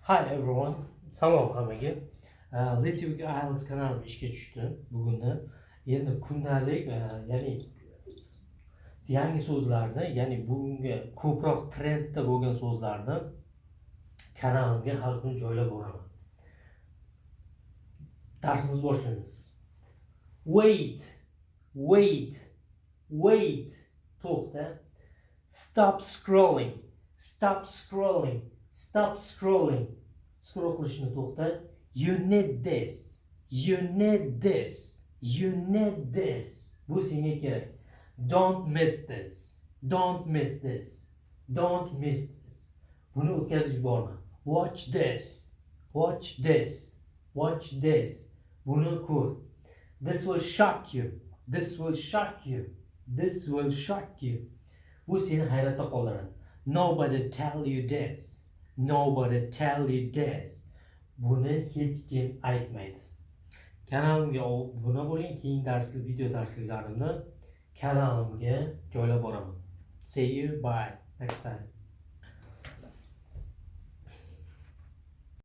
Hi everyone. Salom hammaga. Latvia Islands kanalim ishga tushdi bugundan. Endi kundalik, ya'ni yangi so'zlarni, ya'ni bugungi ko'proq trendda bo'lgan so'zlarni kanalimga har kun joylab boraman. Darsimizni boshlaymiz. Wait, wait, wait. To'xta. Stop scrolling, stop scrolling, stop scrolling. Scroll qilishni to'xta. You need this, you need this, you need this. Bu senga kerak. Don't miss this, don't miss this, don't miss this. Buni o'tkazib yuborma. Watch this, watch this, watch this. Buni ko'r. This will shock you, this will shock you, this will shock you. Bu seni hayratda qoldiradi. Nobody tell you this, nobody tell you this. Buni hech kim aytmaydi. Kanalimga obuna bo'ling, keyin darslik video darsliklarimni kanalimga joylab boraman. See you, bye, next time.